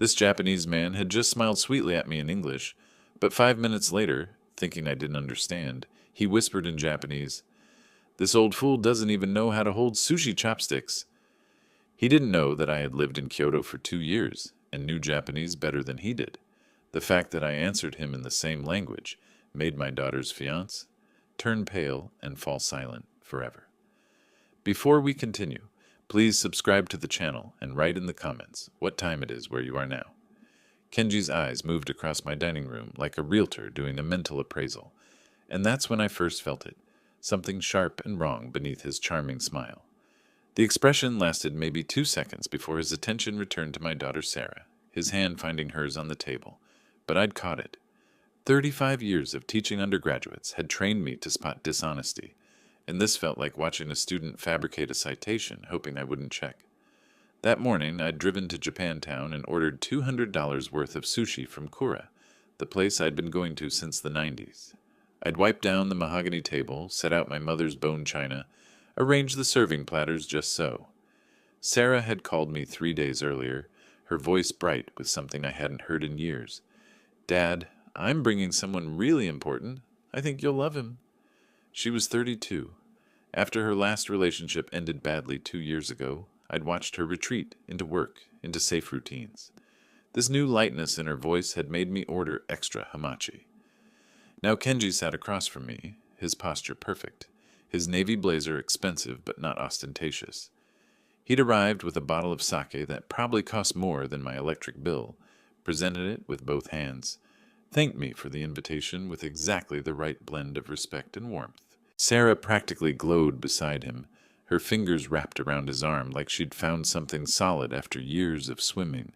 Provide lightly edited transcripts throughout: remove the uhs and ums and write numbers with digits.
This Japanese man had just smiled sweetly at me in English, but 5 minutes later, thinking I didn't understand, he whispered in Japanese, "This old fool doesn't even know how to hold sushi chopsticks." He didn't know that I had lived in Kyoto for 2 years and knew Japanese better than he did. The fact that I answered him in the same language made my daughter's fiancé turn pale and fall silent forever. Before we continue, please subscribe to the channel and write in the comments what time it is where you are now. Kenji's eyes moved across my dining room like a realtor doing a mental appraisal, and that's when I first felt it, something sharp and wrong beneath his charming smile. The expression lasted maybe 2 seconds before his attention returned to my daughter Sarah, his hand finding hers on the table, but I'd caught it. 35 years of teaching undergraduates had trained me to spot dishonesty, and this felt like watching a student fabricate a citation, hoping I wouldn't check. That morning, I'd driven to Japantown and ordered $200 worth of sushi from Kura, the place I'd been going to since the 90s. I'd wiped down the mahogany table, set out my mother's bone china, arranged the serving platters just so. Sarah had called me 3 days earlier, her voice bright with something I hadn't heard in years. "Dad, I'm bringing someone really important. I think you'll love him." She was 32. After her last relationship ended badly 2 years ago, I'd watched her retreat into work, into safe routines. This new lightness in her voice had made me order extra hamachi. Now Kenji sat across from me, his posture perfect, his navy blazer expensive but not ostentatious. He'd arrived with a bottle of sake that probably cost more than my electric bill, presented it with both hands, thanked me for the invitation with exactly the right blend of respect and warmth. Sarah practically glowed beside him, her fingers wrapped around his arm like she'd found something solid after years of swimming.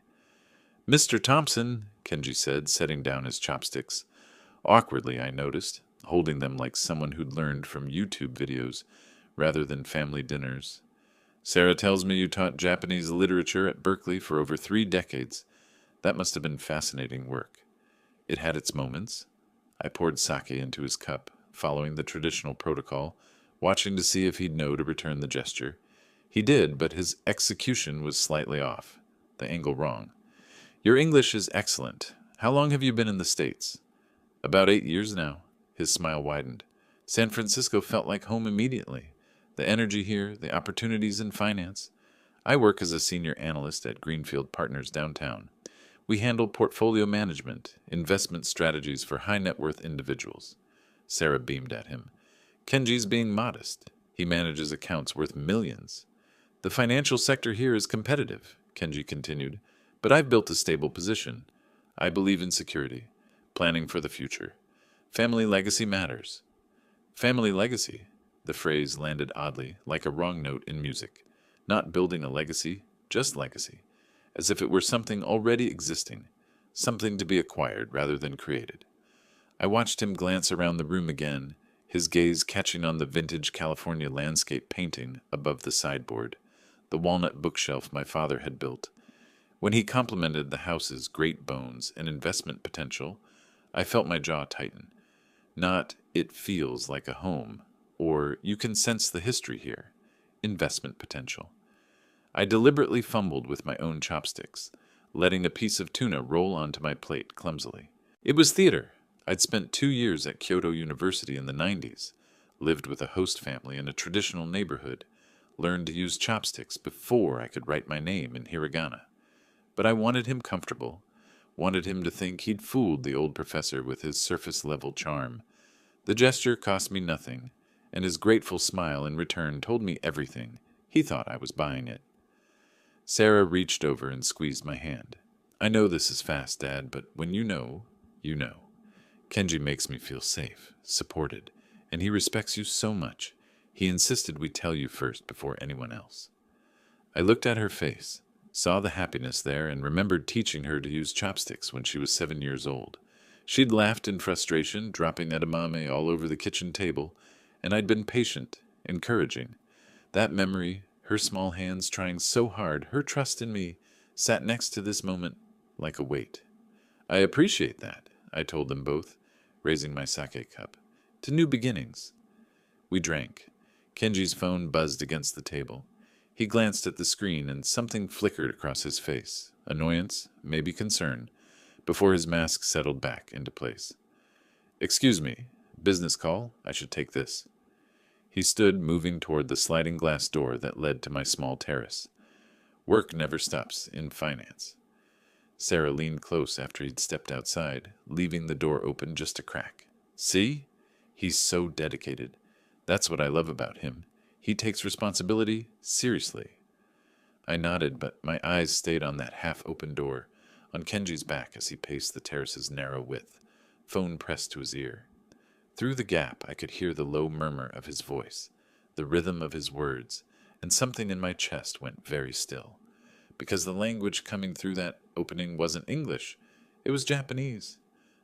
"Mr. Thompson," Kenji said, setting down his chopsticks. Awkwardly, I noticed, holding them like someone who'd learned from YouTube videos rather than family dinners. "Sarah tells me you taught Japanese literature at Berkeley for over 3 decades. That must have been fascinating work." It had its moments. I poured sake into his cup, following the traditional protocol, watching to see if he'd know to return the gesture. He did, but his execution was slightly off, the angle wrong. "Your English is excellent. How long have you been in the States?" "About 8 years now." His smile widened. "San Francisco felt like home immediately. The energy here, the opportunities in finance. I work as a senior analyst at Greenfield Partners downtown. We handle portfolio management, investment strategies for high-net-worth individuals." Sarah beamed at him. "Kenji's being modest. He manages accounts worth millions." "The financial sector here is competitive," Kenji continued, "but I've built a stable position. I believe in security, planning for the future. Family legacy matters." Family legacy? The phrase landed oddly, like a wrong note in music. Not building a legacy, just legacy, as if it were something already existing, something to be acquired rather than created. I watched him glance around the room again, his gaze catching on the vintage California landscape painting above the sideboard, the walnut bookshelf my father had built. When he complimented the house's great bones and investment potential, I felt my jaw tighten. Not, "it feels like a home," or "you can sense the history here." Investment potential. I deliberately fumbled with my own chopsticks, letting a piece of tuna roll onto my plate clumsily. It was theater. I'd spent 2 years at Kyoto University in the 90s, lived with a host family in a traditional neighborhood, learned to use chopsticks before I could write my name in hiragana. But I wanted him comfortable, wanted him to think he'd fooled the old professor with his surface-level charm. The gesture cost me nothing, and his grateful smile in return told me everything. He thought I was buying it. Sarah reached over and squeezed my hand. "I know this is fast, Dad, but when you know, you know. Kenji makes me feel safe, supported, and he respects you so much. He insisted we tell you first before anyone else." I looked at her face, saw the happiness there, and remembered teaching her to use chopsticks when she was 7 years old. She'd laughed in frustration, dropping edamame all over the kitchen table, and I'd been patient, encouraging. That memory, her small hands trying so hard, her trust in me, sat next to this moment like a weight. "I appreciate that," I told them both, raising my sake cup. "To new beginnings." We drank. Kenji's phone buzzed against the table. He glanced at the screen and something flickered across his face. Annoyance, maybe concern, before his mask settled back into place. "Excuse me. Business call? I should take this." He stood, moving toward the sliding glass door that led to my small terrace. Work never stops in finance. Sarah leaned close after he'd stepped outside, leaving the door open just a crack. "See? He's so dedicated. That's what I love about him. He takes responsibility seriously." I nodded, but my eyes stayed on that half-open door, on Kenji's back as he paced the terrace's narrow width, phone pressed to his ear. Through the gap, I could hear the low murmur of his voice, the rhythm of his words, and something in my chest went very still. Because the language coming through that opening wasn't English, it was Japanese.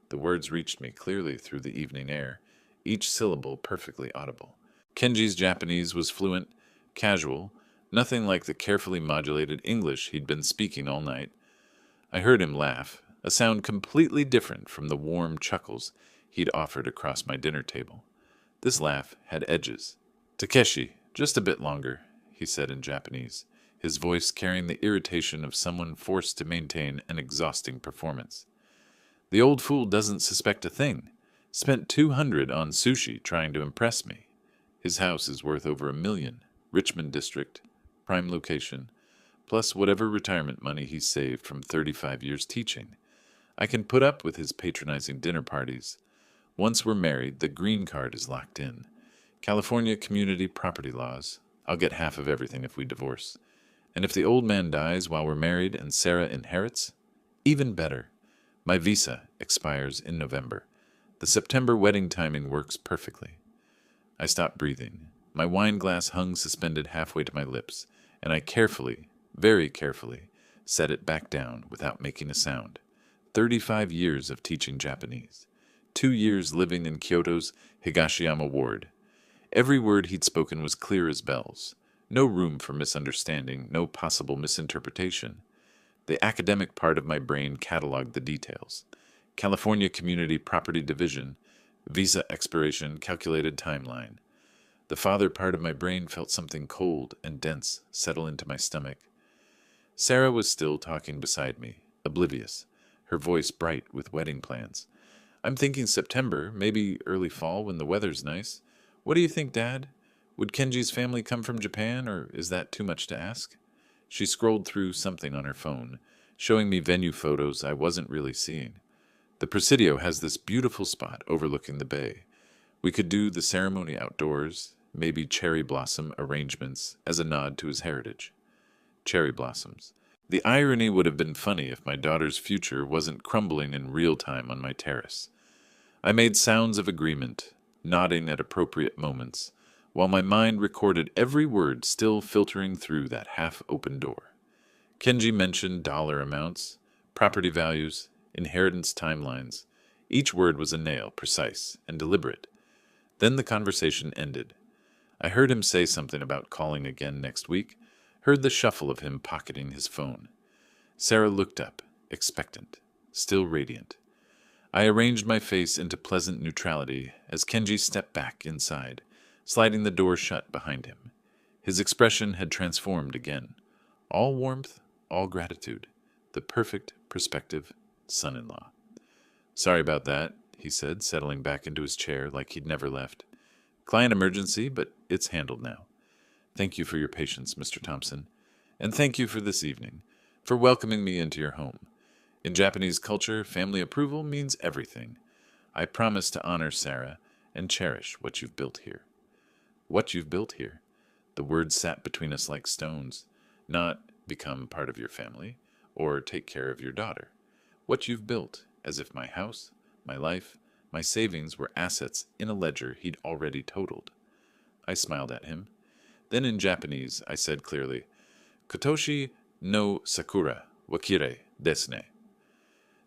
The words reached me clearly through the evening air, each syllable perfectly audible. Kenji's Japanese was fluent, casual, nothing like the carefully modulated English he'd been speaking all night. I heard him laugh, a sound completely different from the warm chuckles he'd offered across my dinner table. This laugh had edges. "Takeshi, just a bit longer," he said in Japanese, his voice carrying the irritation of someone forced to maintain an exhausting performance. "The old fool doesn't suspect a thing. Spent 200 on sushi trying to impress me. His house is worth over $1 million. Richmond district, prime location, plus whatever retirement money he's saved from 35 years teaching. I can put up with his patronizing dinner parties. Once we're married, the green card is locked in. California community property laws. I'll get half of everything if we divorce. And if the old man dies while we're married and Sarah inherits, even better. My visa expires in November. The September wedding timing works perfectly." I stopped breathing. My wine glass hung suspended halfway to my lips, and I carefully, very carefully, set it back down without making a sound. 35 years of teaching Japanese. 2 years living in Kyoto's Higashiyama ward. Every word he'd spoken was clear as bells. No room for misunderstanding, no possible misinterpretation. The academic part of my brain cataloged the details. California Community Property Division, visa expiration, calculated timeline. The father part of my brain felt something cold and dense settle into my stomach. Sarah was still talking beside me, oblivious, her voice bright with wedding plans. "I'm thinking September, maybe early fall when the weather's nice. What do you think, Dad? Would Kenji's family come from Japan, or is that too much to ask?" She scrolled through something on her phone, showing me venue photos I wasn't really seeing. "The Presidio has this beautiful spot overlooking the bay. We could do the ceremony outdoors, maybe cherry blossom arrangements as a nod to his heritage." Cherry blossoms. The irony would have been funny if my daughter's future wasn't crumbling in real time on my terrace. I made sounds of agreement, nodding at appropriate moments, while my mind recorded every word still filtering through that half-open door. Kenji mentioned dollar amounts, property values, inheritance timelines. Each word was a nail, precise and deliberate. Then the conversation ended. I heard him say something about calling again next week, heard the shuffle of him pocketing his phone. Sarah looked up, expectant, still radiant. I arranged my face into pleasant neutrality as Kenji stepped back inside, sliding the door shut behind him. His expression had transformed again. All warmth, all gratitude. The perfect prospective son-in-law. "Sorry about that," he said, settling back into his chair like he'd never left. "Client emergency, but it's handled now. Thank you for your patience, Mr. Thompson. And thank you for this evening, for welcoming me into your home. In Japanese culture, family approval means everything. I promise to honor Sarah and cherish what you've built here." What you've built here. The words sat between us like stones. Not become part of your family, or take care of your daughter. What you've built, as if my house, my life, my savings were assets in a ledger he'd already totaled. I smiled at him. Then in Japanese, I said clearly, "Kotoshi no sakura wa kirei desu ne."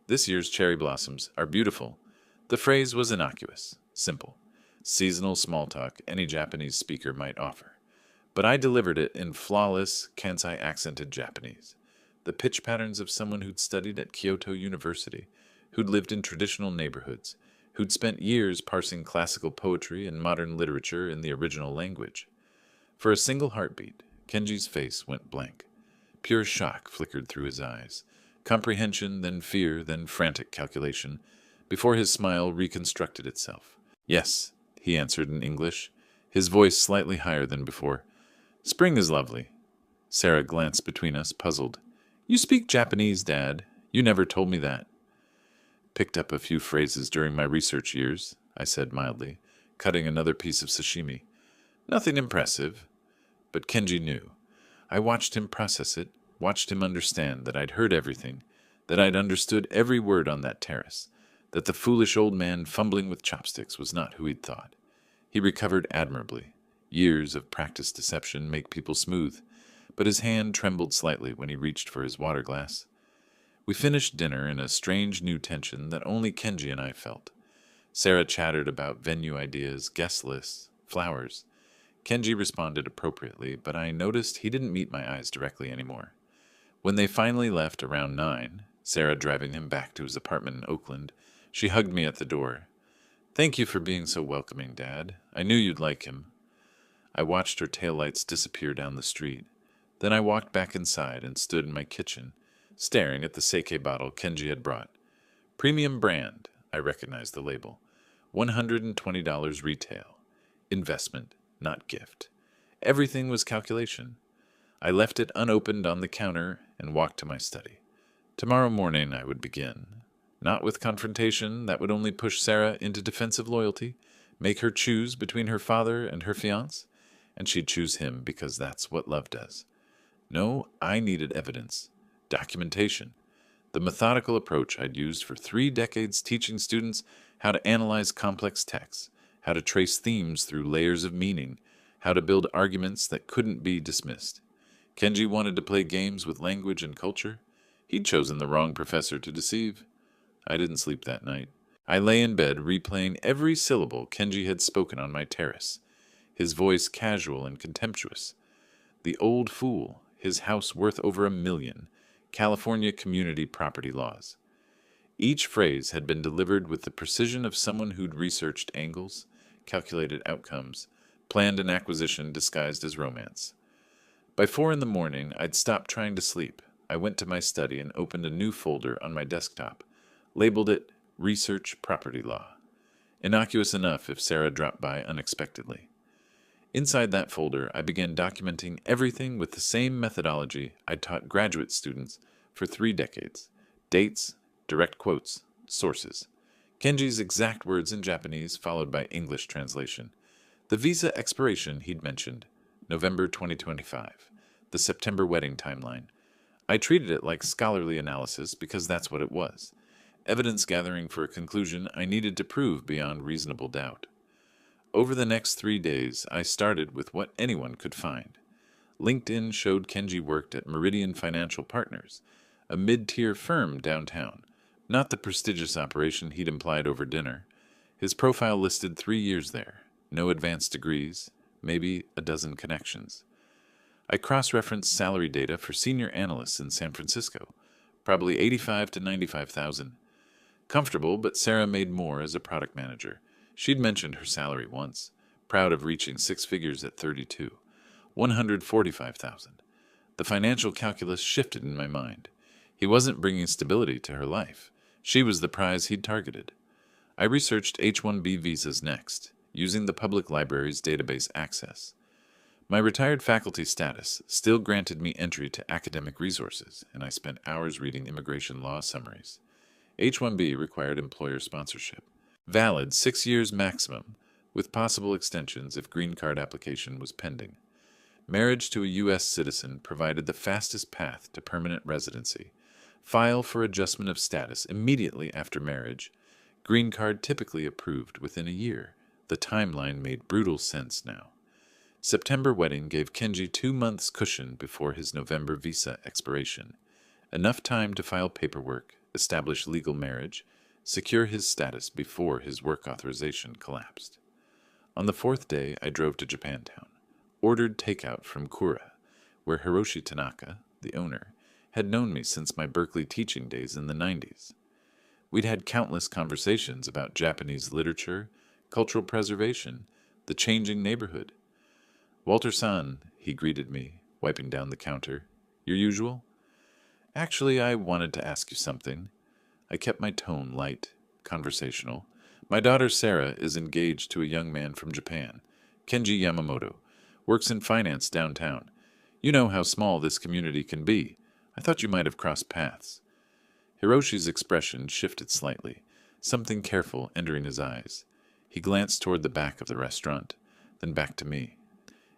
This year's cherry blossoms are beautiful. The phrase was innocuous, simple. Seasonal small talk any Japanese speaker might offer. But I delivered it in flawless, Kansai-accented Japanese. The pitch patterns of someone who'd studied at Kyoto University, who'd lived in traditional neighborhoods, who'd spent years parsing classical poetry and modern literature in the original language. For a single heartbeat, Kenji's face went blank. Pure shock flickered through his eyes. Comprehension, then fear, then frantic calculation, before his smile reconstructed itself. Yes, he answered in English, his voice slightly higher than before. Spring is lovely. Sarah glanced between us, puzzled. You speak Japanese, Dad. You never told me that. Picked up a few phrases during my research years, I said mildly, cutting another piece of sashimi. Nothing impressive. But Kenji knew. I watched him process it, watched him understand that I'd heard everything, that I'd understood every word on that terrace, that the foolish old man fumbling with chopsticks was not who he'd thought. He recovered admirably. Years of practiced deception make people smooth, but his hand trembled slightly when he reached for his water glass. We finished dinner in a strange new tension that only Kenji and I felt. Sarah chattered about venue ideas, guest lists, flowers. Kenji responded appropriately, but I noticed he didn't meet my eyes directly anymore. When they finally left around 9, Sarah driving him back to his apartment in Oakland, she hugged me at the door. Thank you for being so welcoming, Dad. I knew you'd like him. I watched her taillights disappear down the street. Then I walked back inside and stood in my kitchen, staring at the sake bottle Kenji had brought. Premium brand, I recognized the label. $120 retail. Investment, not gift. Everything was calculation. I left it unopened on the counter and walked to my study. Tomorrow morning I would begin. Not with confrontation that would only push Sarah into defensive loyalty, make her choose between her father and her fiancé, and she'd choose him because that's what love does. No, I needed evidence. Documentation. The methodical approach I'd used for 3 decades teaching students how to analyze complex texts, how to trace themes through layers of meaning, how to build arguments that couldn't be dismissed. Kenji wanted to play games with language and culture. He'd chosen the wrong professor to deceive. I didn't sleep that night. I lay in bed replaying every syllable Kenji had spoken on my terrace, his voice casual and contemptuous. The old fool, his house worth over $1 million, California community property laws. Each phrase had been delivered with the precision of someone who'd researched angles, calculated outcomes, planned an acquisition disguised as romance. By 4 a.m, I'd stopped trying to sleep. I went to my study and opened a new folder on my desktop, labeled it Research Property Law. Innocuous enough if Sarah dropped by unexpectedly. Inside that folder, I began documenting everything with the same methodology I'd taught graduate students for 3 decades. Dates, direct quotes, sources. Kenji's exact words in Japanese followed by English translation. The visa expiration he'd mentioned, November 2025. The September wedding timeline. I treated it like scholarly analysis because that's what it was. Evidence gathering for a conclusion I needed to prove beyond reasonable doubt. Over the next 3 days, I started with what anyone could find. LinkedIn showed Kenji worked at Meridian Financial Partners, a mid-tier firm downtown, not the prestigious operation he'd implied over dinner. His profile listed 3 years there, no advanced degrees, maybe a dozen connections. I cross-referenced salary data for senior analysts in San Francisco, probably $85,000 to $95,000. Comfortable, but Sarah made more as a product manager. She'd mentioned her salary once, proud of reaching 6 figures at 32, $145,000. The financial calculus shifted in my mind. He wasn't bringing stability to her life. She was the prize he'd targeted. I researched H-1B visas next, using the public library's database access. My retired faculty status still granted me entry to academic resources, and I spent hours reading immigration law summaries. H-1B required employer sponsorship. Valid 6 years maximum, with possible extensions if green card application was pending. Marriage to a U.S. citizen provided the fastest path to permanent residency. File for adjustment of status immediately after marriage. Green card typically approved within a year. The timeline made brutal sense now. September wedding gave Kenji 2 months cushion before his November visa expiration. Enough time to file paperwork, establish legal marriage, secure his status before his work authorization collapsed. On the 4th day, I drove to Japantown, ordered takeout from Kura, where Hiroshi Tanaka, the owner, had known me since my Berkeley teaching days in the 90s. We'd had countless conversations about Japanese literature, cultural preservation, the changing neighborhood. Walter-san, he greeted me, wiping down the counter. Your usual? Actually, I wanted to ask you something. I kept my tone light, conversational. My daughter Sarah is engaged to a young man from Japan, Kenji Yamamoto, works in finance downtown. You know how small this community can be. I thought you might have crossed paths. Hiroshi's expression shifted slightly, something careful entering his eyes. He glanced toward the back of the restaurant, then back to me.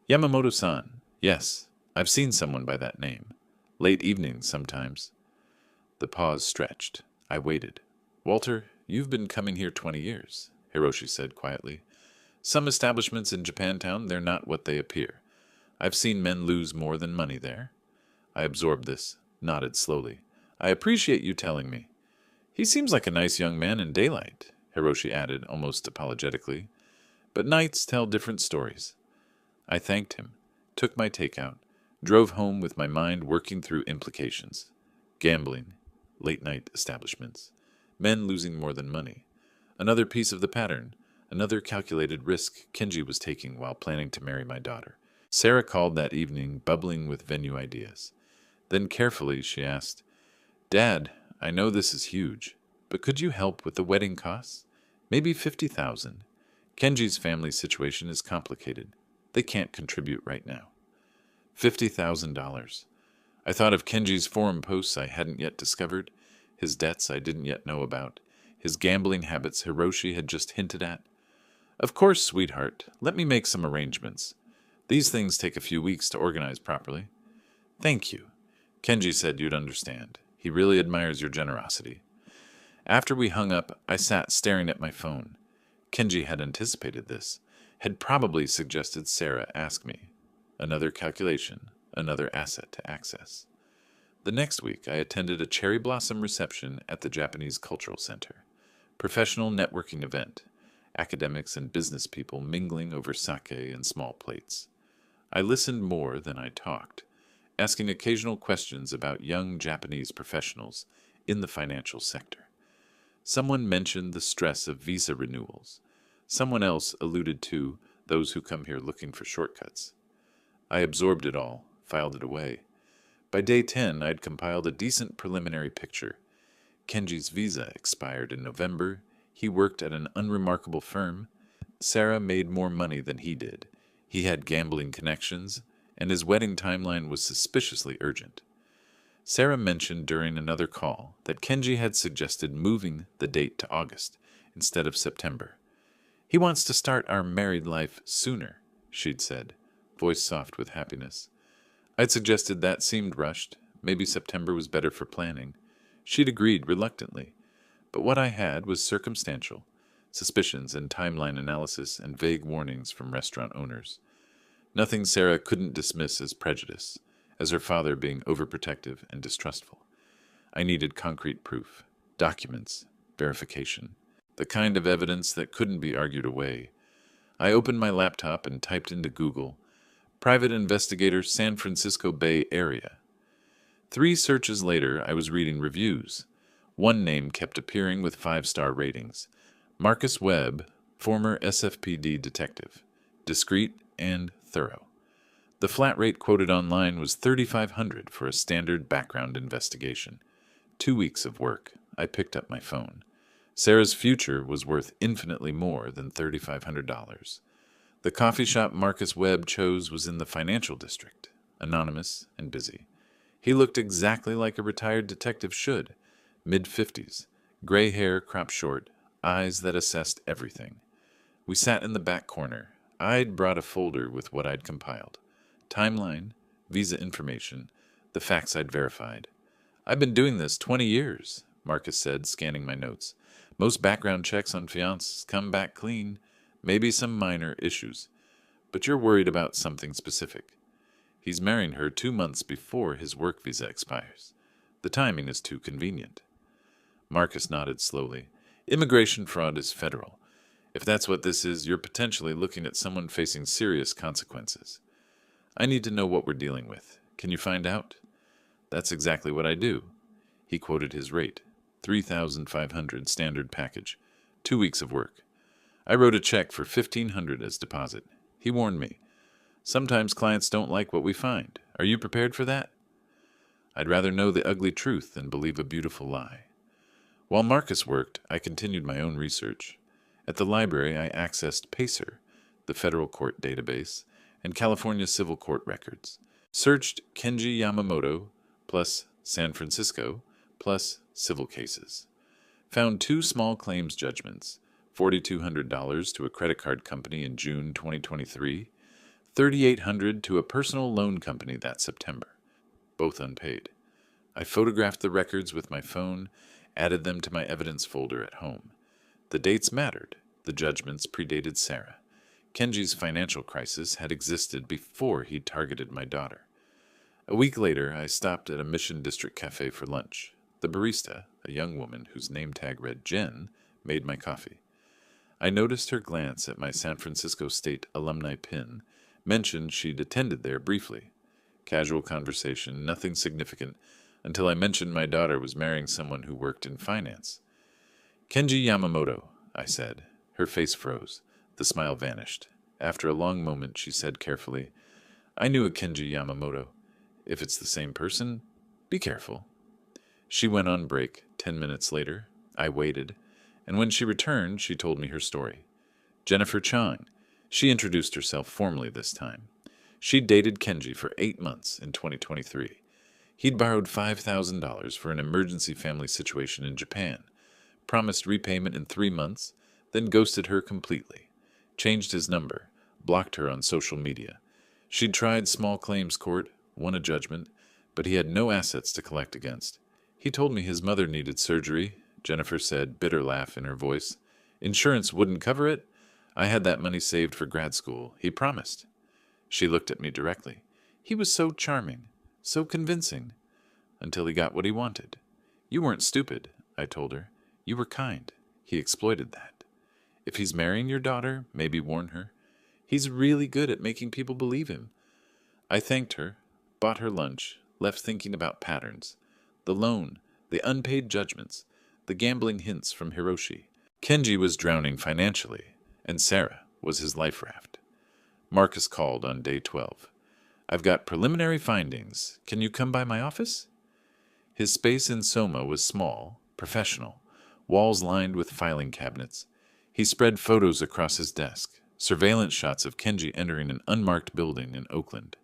Yamamoto-san, yes, I've seen someone by that name. Late evenings sometimes. The pause stretched. I waited. Walter, you've been coming here 20 years, Hiroshi said quietly. Some establishments in Japantown, they're not what they appear. I've seen men lose more than money there. I absorbed this, nodded slowly. I appreciate you telling me. He seems like a nice young man in daylight, Hiroshi added almost apologetically. But nights tell different stories. I thanked him, took my takeout, drove home with my mind working through implications. Gambling, late-night establishments, men losing more than money. Another piece of the pattern, another calculated risk Kenji was taking while planning to marry my daughter. Sarah called that evening, bubbling with venue ideas. Then carefully she asked, Dad, I know this is huge, but could you help with the wedding costs? Maybe $50,000. Kenji's family situation is complicated. They can't contribute right now. $50,000. I thought of Kenji's forum posts I hadn't yet discovered, his debts I didn't yet know about, his gambling habits Hiroshi had just hinted at. Of course, sweetheart, let me make some arrangements. These things take a few weeks to organize properly. Thank you. Kenji said you'd understand. He really admires your generosity. After we hung up, I sat staring at my phone. Kenji had anticipated this, had probably suggested Sarah ask me. Another calculation, another asset to access. The next week, I attended a cherry blossom reception at the Japanese Cultural Center. Professional networking event, academics and business people mingling over sake and small plates. I listened more than I talked, asking occasional questions about young Japanese professionals in the financial sector. Someone mentioned the stress of visa renewals. Someone else alluded to those who come here looking for shortcuts. I absorbed it all, filed it away. By day 10, I'd compiled a decent preliminary picture. Kenji's visa expired in November. He worked at an unremarkable firm. Sarah made more money than he did. He had gambling connections, and his wedding timeline was suspiciously urgent. Sarah mentioned during another call that Kenji had suggested moving the date to August instead of September. He wants to start our married life sooner, she'd said, voice soft with happiness. I'd suggested that seemed rushed. Maybe September was better for planning. She'd agreed reluctantly. But what I had was circumstantial, suspicions and timeline analysis and vague warnings from restaurant owners. Nothing Sarah couldn't dismiss as prejudice, as her father being overprotective and distrustful. I needed concrete proof, documents, verification, the kind of evidence that couldn't be argued away. I opened my laptop and typed into Google, Private Investigator San Francisco Bay Area. 3 searches later, I was reading reviews. One name kept appearing with 5-star ratings. Marcus Webb, former SFPD detective. Discreet and thorough. The flat rate quoted online was $3,500 for a standard background investigation. 2 weeks of work. I picked up my phone. Sarah's future was worth infinitely more than $3,500. The coffee shop Marcus Webb chose was in the financial district, anonymous and busy. He looked exactly like a retired detective should, mid-50s, gray hair cropped short, eyes that assessed everything. We sat in the back corner. I'd brought a folder with what I'd compiled. Timeline, visa information, the facts I'd verified. I've been doing this 20 years, Marcus said, scanning my notes. Most background checks on fiancés come back clean, maybe some minor issues. But you're worried about something specific. He's marrying her 2 months before his work visa expires. The timing is too convenient. Marcus nodded slowly. Immigration fraud is federal. If that's what this is, you're potentially looking at someone facing serious consequences. I need to know what we're dealing with. Can you find out? That's exactly what I do. He quoted his rate. $3,500 standard package. 2 weeks of work. I wrote a check for $1,500 as deposit. He warned me. Sometimes clients don't like what we find. Are you prepared for that? I'd rather know the ugly truth than believe a beautiful lie. While Marcus worked, I continued my own research. At the library, I accessed PACER, the federal court database, and California civil court records. Searched Kenji Yamamoto plus San Francisco plus civil cases. Found 2 small claims judgments, $4,200 to a credit card company in June 2023, $3,800 to a personal loan company that September, both unpaid. I photographed the records with my phone, added them to my evidence folder at home. The dates mattered. The judgments predated Sarah. Kenji's financial crisis had existed before he targeted my daughter. A week later, I stopped at a Mission District cafe for lunch. The barista, a young woman whose name tag read Jen, made my coffee. I noticed her glance at my San Francisco State alumni pin, mentioned she'd attended there briefly. Casual conversation, nothing significant, until I mentioned my daughter was marrying someone who worked in finance. Kenji Yamamoto, I said. Her face froze. The smile vanished. After a long moment, she said carefully, I knew a Kenji Yamamoto. If it's the same person, be careful. She went on break. 10 minutes later, I waited, and when she returned, she told me her story. Jennifer Chang. She introduced herself formally this time. She'd dated Kenji for 8 months in 2023. He'd borrowed $5,000 for an emergency family situation in Japan, promised repayment in 3 months, then ghosted her completely, changed his number, blocked her on social media. She'd tried small claims court, won a judgment, but he had no assets to collect against. He told me his mother needed surgery, Jennifer said, bitter laugh in her voice. Insurance wouldn't cover it. I had that money saved for grad school. He promised. She looked at me directly. He was so charming, so convincing, until he got what he wanted. You weren't stupid, I told her. You were kind. He exploited that. If he's marrying your daughter, maybe warn her. He's really good at making people believe him. I thanked her, bought her lunch, left thinking about patterns. The loan, the unpaid judgments, the gambling hints from Hiroshi. Kenji was drowning financially, and Sarah was his life raft. Marcus called on day 12. I've got preliminary findings. Can you come by my office? His space in Soma was small, professional, walls lined with filing cabinets. He spread photos across his desk, surveillance shots of Kenji entering an unmarked building in Oakland.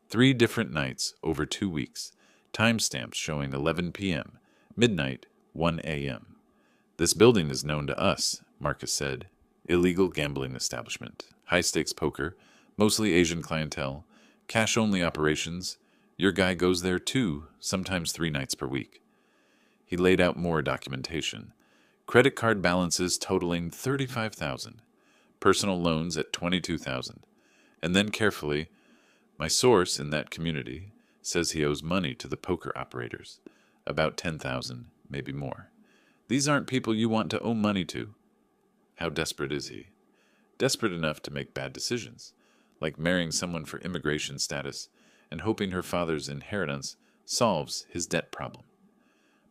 3 different nights over 2 weeks, timestamps showing 11 p.m., midnight, 1 a.m. This building is known to us, Marcus said. Illegal gambling establishment, high-stakes poker, mostly Asian clientele, cash-only operations. Your guy goes there 2, sometimes 3 nights per week. He laid out more documentation. Credit card balances totaling $35,000, personal loans at $22,000, and then carefully, my source in that community says he owes money to the poker operators, about $10,000, maybe more. These aren't people you want to owe money to. How desperate is he? Desperate enough to make bad decisions, like marrying someone for immigration status and hoping her father's inheritance solves his debt problem.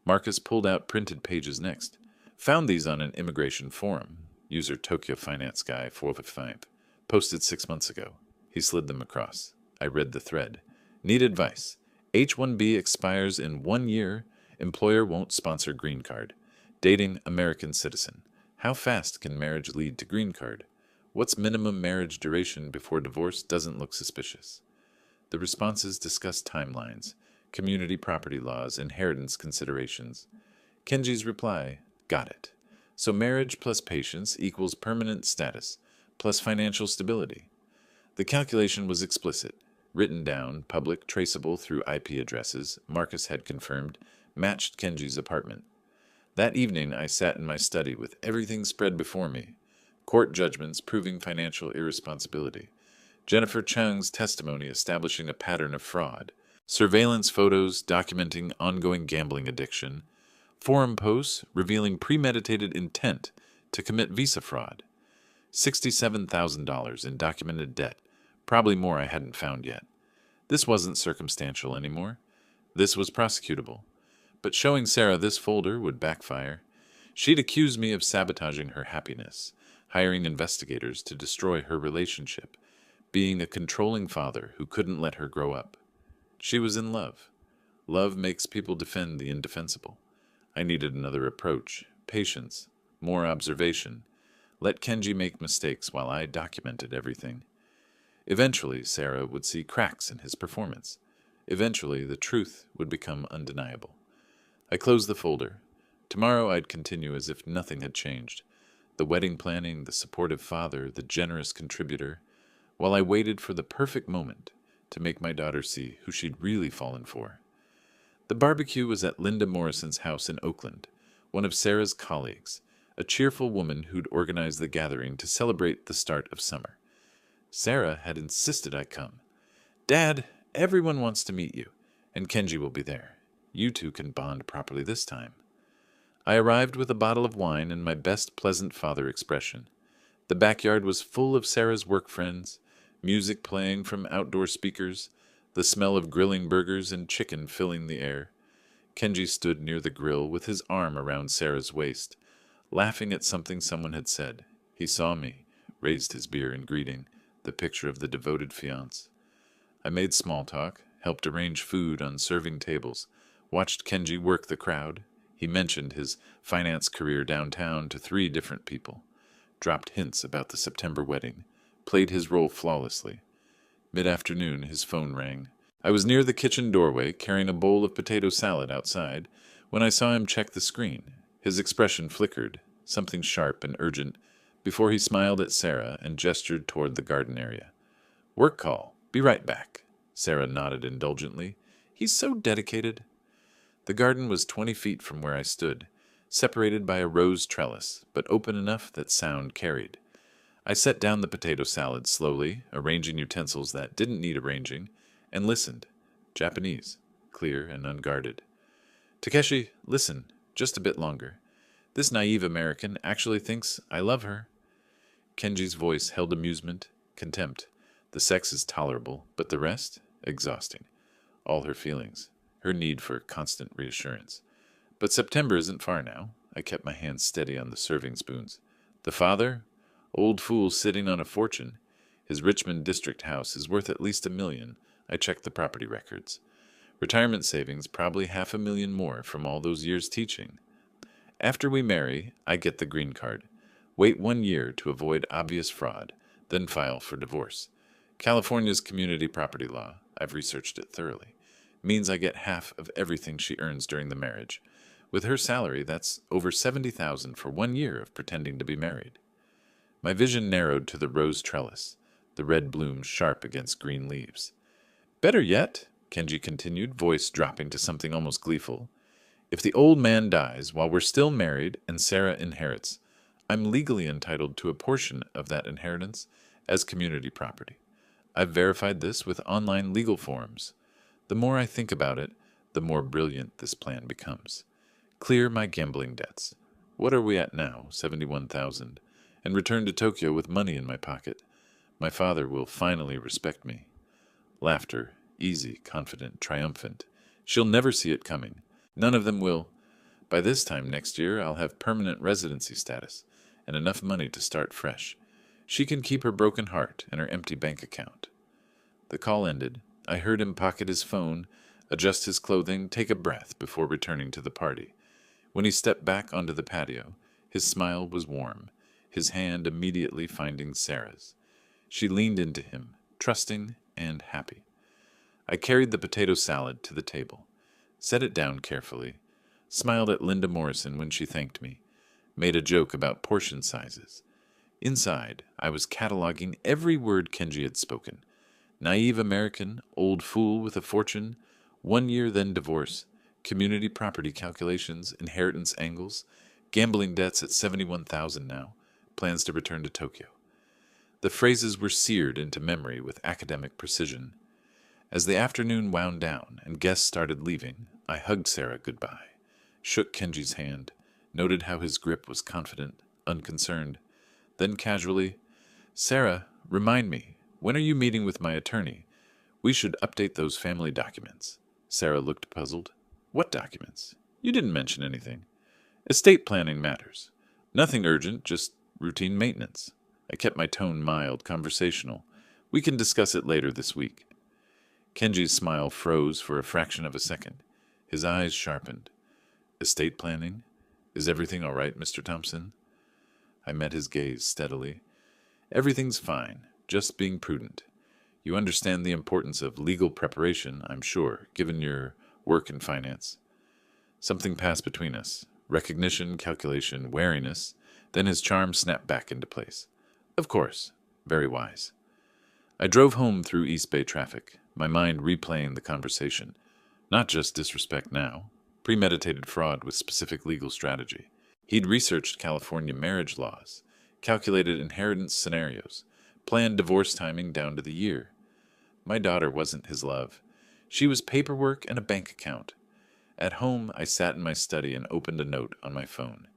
Marcus pulled out printed pages next. Found these on an immigration forum. User Tokyo Finance Guy 455. Posted 6 months ago. He slid them across. I read the thread. Need advice. H-1B expires in 1 year. Employer won't sponsor green card. Dating American citizen. How fast can marriage lead to green card? What's minimum marriage duration before divorce doesn't look suspicious? The responses discuss timelines, community property laws, inheritance considerations. Kenji's reply, got it. So marriage plus patience equals permanent status, plus financial stability. The calculation was explicit, written down, public, traceable through IP addresses, Marcus had confirmed, matched Kenji's apartment. That evening I sat in my study with everything spread before me. Court judgments proving financial irresponsibility. Jennifer Chang's testimony establishing a pattern of fraud. Surveillance photos documenting ongoing gambling addiction. Forum posts revealing premeditated intent to commit visa fraud. $67,000 in documented debt, probably more I hadn't found yet. This wasn't circumstantial anymore. This was prosecutable. But showing Sarah this folder would backfire. She'd accuse me of sabotaging her happiness, hiring investigators to destroy her relationship, being a controlling father who couldn't let her grow up. She was in love. Love makes people defend the indefensible. I needed another approach, patience, more observation. Let Kenji make mistakes while I documented everything. Eventually, Sarah would see cracks in his performance. Eventually, the truth would become undeniable. I closed the folder. Tomorrow I'd continue as if nothing had changed. The wedding planning, the supportive father, the generous contributor, while I waited for the perfect moment to make my daughter see who she'd really fallen for. The barbecue was at Linda Morrison's house in Oakland, one of Sarah's colleagues, a cheerful woman who'd organized the gathering to celebrate the start of summer. Sarah had insisted I come. "Dad, everyone wants to meet you, and Kenji will be there. You two can bond properly this time." I arrived with a bottle of wine and my best pleasant father expression. The backyard was full of Sarah's work friends, music playing from outdoor speakers, the smell of grilling burgers and chicken filling the air. Kenji stood near the grill with his arm around Sarah's waist, laughing at something someone had said. He saw me, raised his beer in greeting, the picture of the devoted fiancé. I made small talk, helped arrange food on serving tables, watched Kenji work the crowd. He mentioned his finance career downtown to 3 different people, dropped hints about the September wedding, played his role flawlessly. Mid-afternoon, his phone rang. I was near the kitchen doorway, carrying a bowl of potato salad outside, when I saw him check the screen. His expression flickered, something sharp and urgent, before he smiled at Sarah and gestured toward the garden area. "Work call. Be right back." Sarah nodded indulgently. "He's so dedicated." The garden was 20 feet from where I stood, separated by a rose trellis, but open enough that sound carried. I set down the potato salad slowly, arranging utensils that didn't need arranging, and listened. Japanese, clear and unguarded. "Takeshi, listen, just a bit longer. This naive American actually thinks I love her." Kenji's voice held amusement, contempt. The sex is tolerable, but the rest? Exhausting. All her feelings, her need for constant reassurance. But September isn't far now. I kept my hands steady on the serving spoons. The father? Old fool sitting on a fortune. His Richmond district house is worth at least $1 million. I checked the property records. Retirement savings probably $500,000 more from all those years teaching. After we marry, I get the green card. Wait 1 year to avoid obvious fraud, then file for divorce. California's community property law, I've researched it thoroughly, means I get half of everything she earns during the marriage. With her salary, that's over $70,000 for 1 year of pretending to be married. My vision narrowed to the rose trellis, the red blooms sharp against green leaves. "Better yet," Kenji continued, voice dropping to something almost gleeful, "if the old man dies while we're still married and Sarah inherits, I'm legally entitled to a portion of that inheritance as community property. I've verified this with online legal forms. The more I think about it, the more brilliant this plan becomes. Clear my gambling debts. What are we at now? 71,000. And return to Tokyo with money in my pocket. My father will finally respect me." Laughter, easy, confident, triumphant. "She'll never see it coming. None of them will. By this time next year, I'll have permanent residency status and enough money to start fresh. She can keep her broken heart and her empty bank account." The call ended. I heard him pocket his phone, adjust his clothing, take a breath before returning to the party. When he stepped back onto the patio, his smile was warm, his hand immediately finding Sarah's. She leaned into him, trusting and happy. I carried the potato salad to the table, set it down carefully, smiled at Linda Morrison when she thanked me, made a joke about portion sizes. Inside, I was cataloging every word Kenji had spoken. Naive American, old fool with a fortune, 1 year then divorce, community property calculations, inheritance angles, gambling debts at 71,000 now, plans to return to Tokyo. The phrases were seared into memory with academic precision. As the afternoon wound down and guests started leaving, I hugged Sarah goodbye, shook Kenji's hand, noted how his grip was confident, unconcerned. Then casually, "Sarah, remind me, when are you meeting with my attorney? We should update those family documents." Sarah looked puzzled. "What documents? You didn't mention anything." "Estate planning matters. Nothing urgent, just routine maintenance." I kept my tone mild, conversational. "We can discuss it later this week." Kenji's smile froze for a fraction of a second. His eyes sharpened. Estate planning? Is everything all right, Mr. Thompson? I met his gaze steadily. Everything's fine, just being prudent. You understand the importance of legal preparation, I'm sure, given your work in finance. Something passed between us. Recognition, calculation, wariness. Then his charm snapped back into place. Of course. Very wise. I drove home through East Bay traffic, my mind replaying the conversation. Not just disrespect now. Premeditated fraud with specific legal strategy. He'd researched California marriage laws, calculated inheritance scenarios, planned divorce timing down to the year. My daughter wasn't his love. She was paperwork and a bank account. At home, I sat in my study and opened a note on my phone.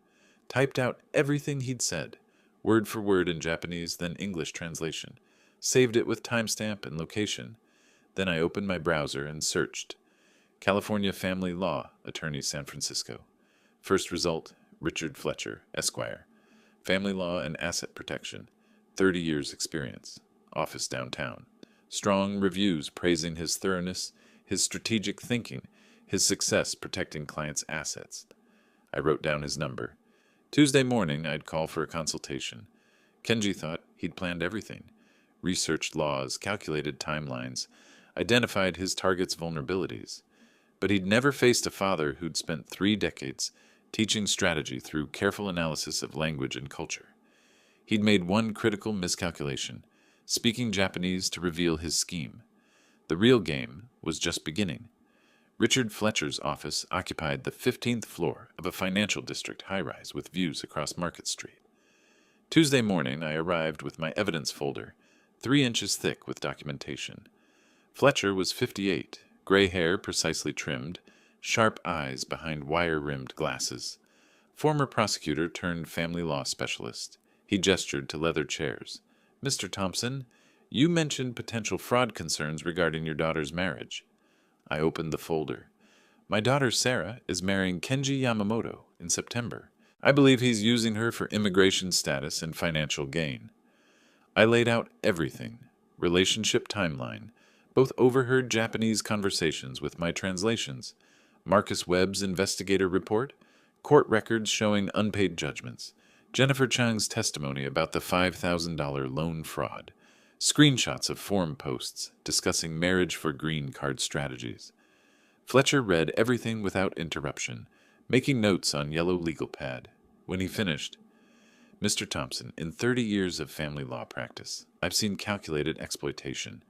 Typed out everything he'd said, word for word in Japanese, then English translation. Saved it with timestamp and location. Then I opened my browser and searched. California Family Law, Attorney San Francisco. First result, Richard Fletcher, Esquire. Family Law and Asset Protection. 30 years experience. Office downtown. Strong reviews praising his thoroughness, his strategic thinking, his success protecting clients' assets. I wrote down his number. Tuesday morning, I'd call for a consultation. Kenji thought he'd planned everything. Researched laws, calculated timelines, identified his target's vulnerabilities. But he'd never faced a father who'd spent 3 decades teaching strategy through careful analysis of language and culture. He'd made one critical miscalculation, speaking Japanese to reveal his scheme. The real game was just beginning. Richard Fletcher's office occupied the 15th floor of a financial district high-rise with views across Market Street. Tuesday morning, I arrived with my evidence folder, 3 inches thick with documentation. Fletcher was 58, gray hair precisely trimmed, sharp eyes behind wire-rimmed glasses. Former prosecutor turned family law specialist. He gestured to leather chairs. Mr. Thompson, you mentioned potential fraud concerns regarding your daughter's marriage. I opened the folder. My daughter Sarah is marrying Kenji Yamamoto in September. I believe he's using her for immigration status and financial gain. I laid out everything, relationship timeline, both overheard Japanese conversations with my translations, Marcus Webb's investigator report, court records showing unpaid judgments, Jennifer Chang's testimony about the $5,000 loan fraud, screenshots of forum posts discussing marriage for green card strategies. Fletcher read everything without interruption, making notes on yellow legal pad. When he finished, Mr. Thompson, in 30 years of family law practice, I've seen calculated exploitation.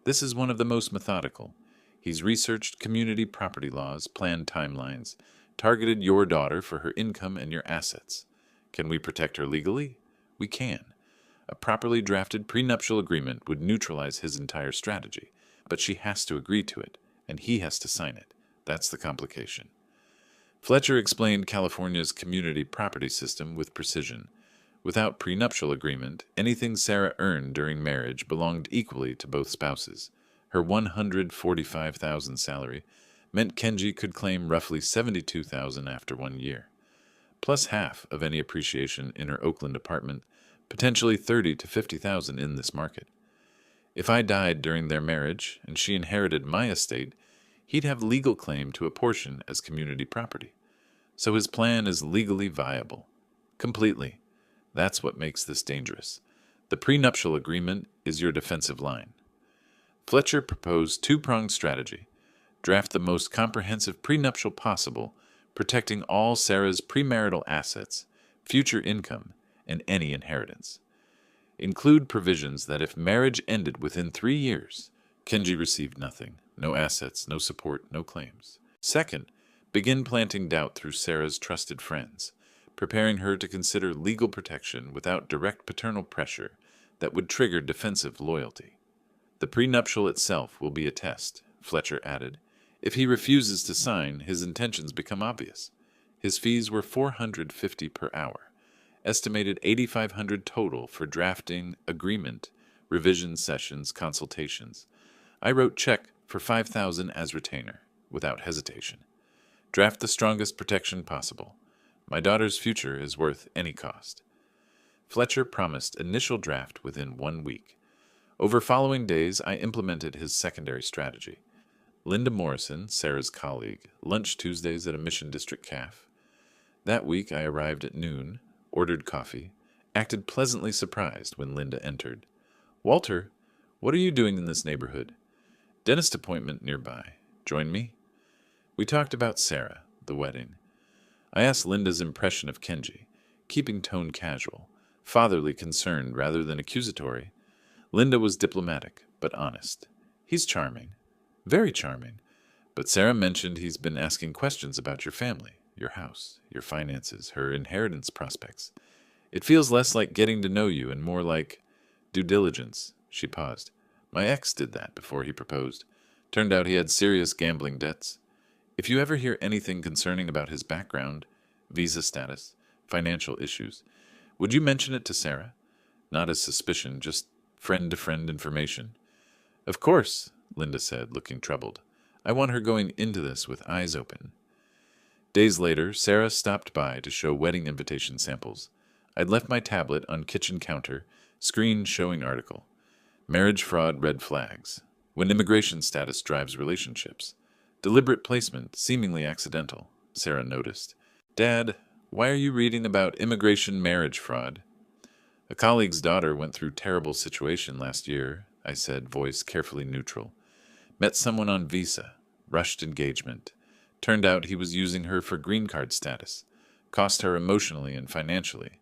This is one of the most methodical. He's researched community property laws, planned timelines, targeted your daughter for her income and your assets. Can we protect her legally? We can. A properly drafted prenuptial agreement would neutralize his entire strategy, but she has to agree to it, and he has to sign it. That's the complication. Fletcher explained California's community property system with precision. Without prenuptial agreement, anything Sarah earned during marriage belonged equally to both spouses. Her $145,000 salary meant Kenji could claim roughly $72,000 after 1 year, plus half of any appreciation in her Oakland apartment, potentially $30,000 to $50,000 in this market. If I died during their marriage and she inherited my estate, he'd have legal claim to a portion as community property. So his plan is legally viable. Completely. That's what makes this dangerous. The prenuptial agreement is your defensive line. Fletcher proposed 2-pronged strategy. Draft the most comprehensive prenuptial possible, protecting all Sarah's premarital assets, future income, and any inheritance. Include provisions that if marriage ended within 3 years, Kenji received nothing, no assets, no support, no claims. Second, begin planting doubt through Sarah's trusted friends, preparing her to consider legal protection without direct paternal pressure that would trigger defensive loyalty. The prenuptial itself will be a test, Fletcher added. If he refuses to sign, his intentions become obvious. His fees were $450 per hour, estimated $8,500 total for drafting, agreement, revision sessions, consultations. I wrote check for $5,000 as retainer, without hesitation. Draft the strongest protection possible. My daughter's future is worth any cost. Fletcher promised initial draft within 1 week. Over following days, I implemented his secondary strategy. Linda Morrison, Sarah's colleague, lunched Tuesdays at a Mission District cafe. That week, I arrived at noon, ordered coffee, acted pleasantly surprised when Linda entered. "Walter, what are you doing in this neighborhood?" "Dentist appointment nearby. Join me?" We talked about Sarah, the wedding. I asked Linda's impression of Kenji, keeping tone casual, fatherly concerned rather than accusatory. Linda was diplomatic, but honest. "He's charming. Very charming. But Sarah mentioned he's been asking questions about your family, your house, your finances, her inheritance prospects. It feels less like getting to know you and more like due diligence." She paused. "My ex did that before he proposed. Turned out he had serious gambling debts. If you ever hear anything concerning about his background, visa status, financial issues, would you mention it to Sarah? Not as suspicion, just friend-to-friend information." "Of course," Linda said, looking troubled. "I want her going into this with eyes open." Days later, Sarah stopped by to show wedding invitation samples. I'd left my tablet on kitchen counter, screen showing article. Marriage fraud red flags. When immigration status drives relationships. Deliberate placement, seemingly accidental, Sarah noticed. "Dad, why are you reading about immigration marriage fraud?" "A colleague's daughter went through terrible situation last year," I said, voice carefully neutral. "Met someone on visa. Rushed engagement. Turned out he was using her for green card status. Cost her emotionally and financially.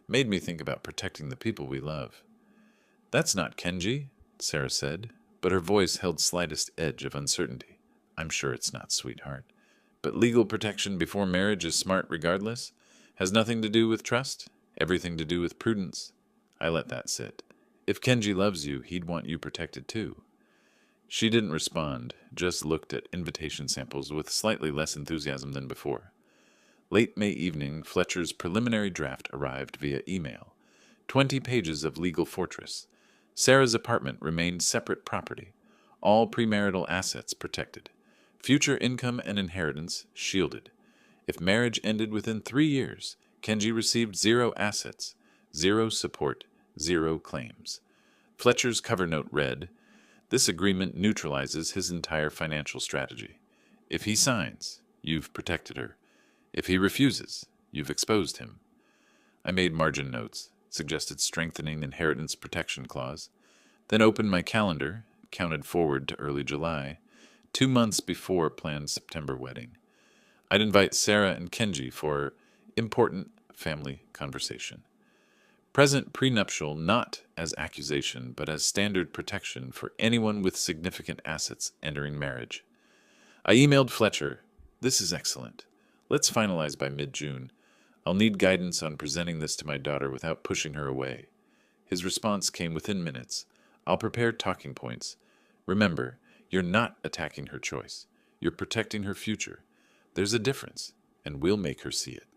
Made me think about protecting the people we love." "That's not Kenji," Sarah said, but her voice held slightest edge of uncertainty. "I'm sure it's not, sweetheart. But legal protection before marriage is smart regardless. Has nothing to do with trust, everything to do with prudence." I let that sit. If Kenji loves you, he'd want you protected too. She didn't respond, just looked at invitation samples with slightly less enthusiasm than before. Late May evening, Fletcher's preliminary draft arrived via email. 20 pages of legal fortress. Sarah's apartment remained separate property. All premarital assets protected. Future income and inheritance shielded. If marriage ended within 3 years, Kenji received 0 assets, 0 support, 0 claims. Fletcher's cover note read, "This agreement neutralizes his entire financial strategy. If he signs, you've protected her. If he refuses, you've exposed him." I made margin notes, suggested strengthening inheritance protection clause, then opened my calendar, counted forward to early July, 2 months before planned September wedding. I'd invite Sarah and Kenji for important family conversation. Present prenuptial not as accusation, but as standard protection for anyone with significant assets entering marriage. I emailed Fletcher, "This is excellent. Let's finalize by mid-June. I'll need guidance on presenting this to my daughter without pushing her away." His response came within minutes. "I'll prepare talking points. Remember, you're not attacking her choice. You're protecting her future. There's a difference, and we'll make her see it."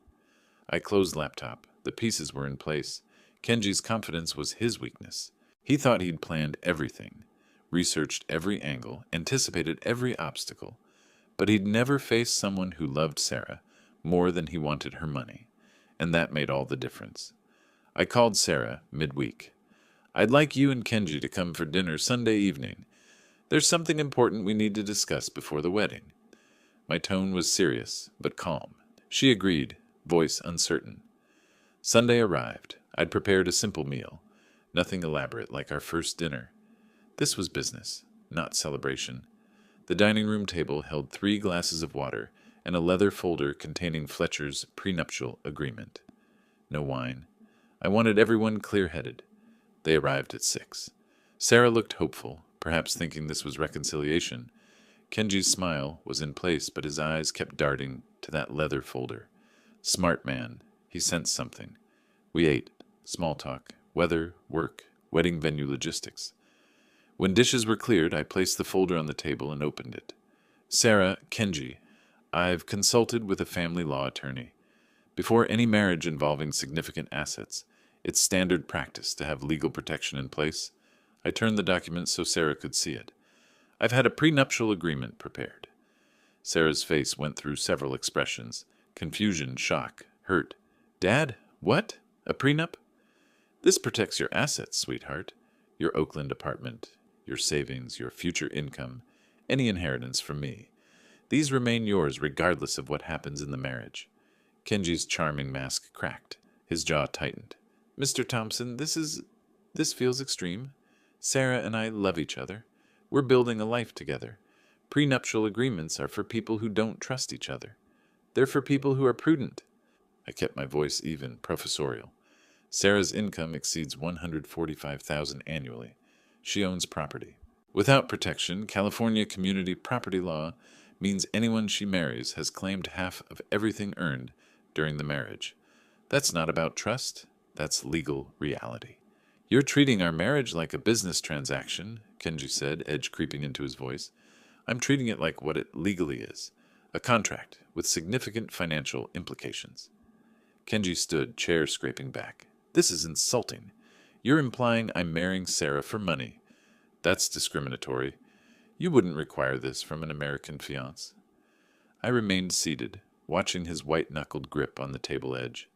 I closed laptop. The pieces were in place. Kenji's confidence was his weakness. He thought he'd planned everything, researched every angle, anticipated every obstacle. But he'd never faced someone who loved Sarah more than he wanted her money, and that made all the difference. I called Sarah midweek. "I'd like you and Kenji to come for dinner Sunday evening. There's something important we need to discuss before the wedding." My tone was serious, but calm. She agreed, voice uncertain. Sunday arrived. I'd prepared a simple meal, nothing elaborate like our first dinner. This was business, not celebration. The dining room table held 3 glasses of water and a leather folder containing Fletcher's prenuptial agreement. No wine. I wanted everyone clear-headed. They arrived at 6. Sarah looked hopeful, perhaps thinking this was reconciliation. Kenji's smile was in place, but his eyes kept darting to that leather folder. Smart man. He sensed something. We ate. Small talk. Weather, work, wedding venue logistics. When dishes were cleared, I placed the folder on the table and opened it. "Sarah, Kenji, I've consulted with a family law attorney. Before any marriage involving significant assets, it's standard practice to have legal protection in place." I turned the document so Sarah could see it. "I've had a prenuptial agreement prepared." Sarah's face went through several expressions: confusion, shock, hurt. "Dad, what? A prenup?" "This protects your assets, sweetheart. Your Oakland apartment, your savings, your future income, any inheritance from me. These remain yours regardless of what happens in the marriage. Kenji's charming mask cracked. His jaw tightened. Mr. Thompson, this feels extreme. Sarah and I love each other. We're building a life together. Prenuptial agreements are for people who don't trust each other. They're for people who are prudent. I kept my voice even, professorial. Sarah's income exceeds $145,000 annually. She owns property. Without protection, California community property law means anyone she marries has claimed half of everything earned during the marriage. That's not about trust, that's legal reality. You're treating our marriage like a business transaction, Kenji said, edge creeping into his voice. I'm treating it like what it legally is, a contract with significant financial implications. Kenji stood, chair scraping back. This is insulting. You're implying I'm marrying Sarah for money. That's discriminatory. You wouldn't require this from an American fiancé. I remained seated, watching his white-knuckled grip on the table edge.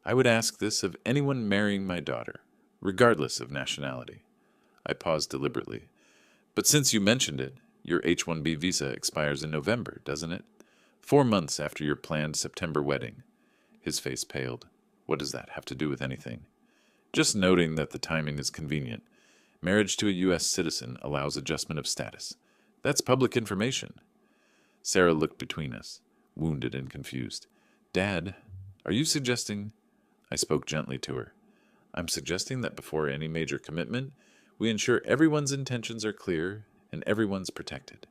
I would ask this of anyone marrying my daughter, regardless of nationality. I paused deliberately. But since you mentioned it, your H-1B visa expires in November, doesn't it? 4 months after your planned September wedding. His face paled. What does that have to do with anything? Just noting that the timing is convenient. Marriage to a U.S. citizen allows adjustment of status. That's public information. Sarah looked between us, wounded and confused. Dad, are you suggesting... I spoke gently to her. I'm suggesting that before any major commitment, we ensure everyone's intentions are clear and everyone's protected.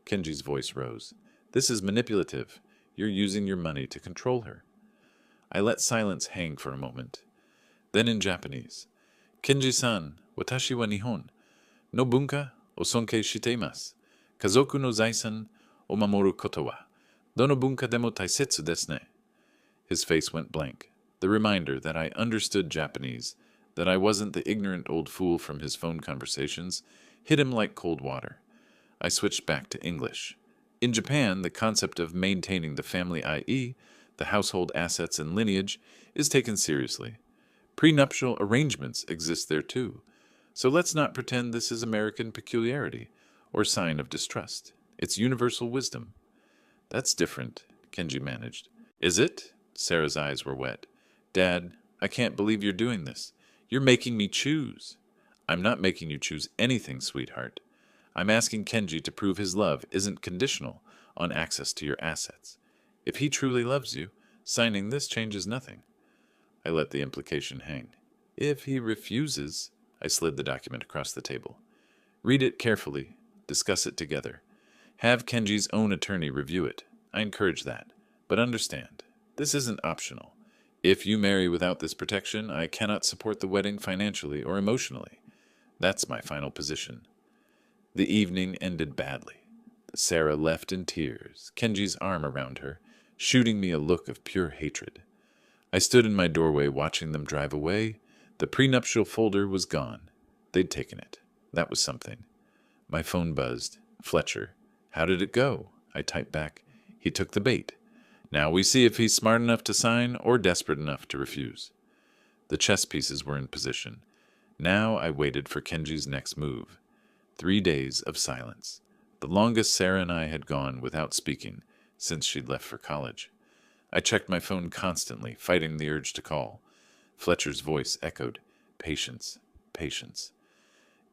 Kenji's voice rose. This is manipulative. You're using your money to control her. I let silence hang for a moment. Then in Japanese, Kenji-san, watashi wa Nihon, no bunka o sonke shiteimasu. Kazoku no zaisan o mamoru koto wa, dono bunka demo taisetsu desu ne. His face went blank. The reminder that I understood Japanese, that I wasn't the ignorant old fool from his phone conversations, hit him like cold water. I switched back to English. In Japan, the concept of maintaining the family, i.e., the household assets and lineage, is taken seriously. Prenuptial arrangements exist there too. So let's not pretend this is American peculiarity or sign of distrust. It's universal wisdom. That's different, Kenji managed. Is it? Sarah's eyes were wet. Dad, I can't believe you're doing this. You're making me choose. I'm not making you choose anything, sweetheart. I'm asking Kenji to prove his love isn't conditional on access to your assets. If he truly loves you, signing this changes nothing. I let the implication hang. If he refuses, I slid the document across the table. Read it carefully. Discuss it together. Have Kenji's own attorney review it. I encourage that. But understand, this isn't optional. If you marry without this protection, I cannot support the wedding financially or emotionally. That's my final position. The evening ended badly. Sarah left in tears, Kenji's arm around her, shooting me a look of pure hatred. I stood in my doorway watching them drive away. The prenuptial folder was gone. They'd taken it. That was something. My phone buzzed. Fletcher. How did it go? I typed back. He took the bait. Now we see if he's smart enough to sign or desperate enough to refuse. The chess pieces were in position. Now I waited for Kenji's next move. 3 days of silence. The longest Sarah and I had gone without speaking since she'd left for college. I checked my phone constantly, fighting the urge to call. Fletcher's voice echoed. Patience, patience.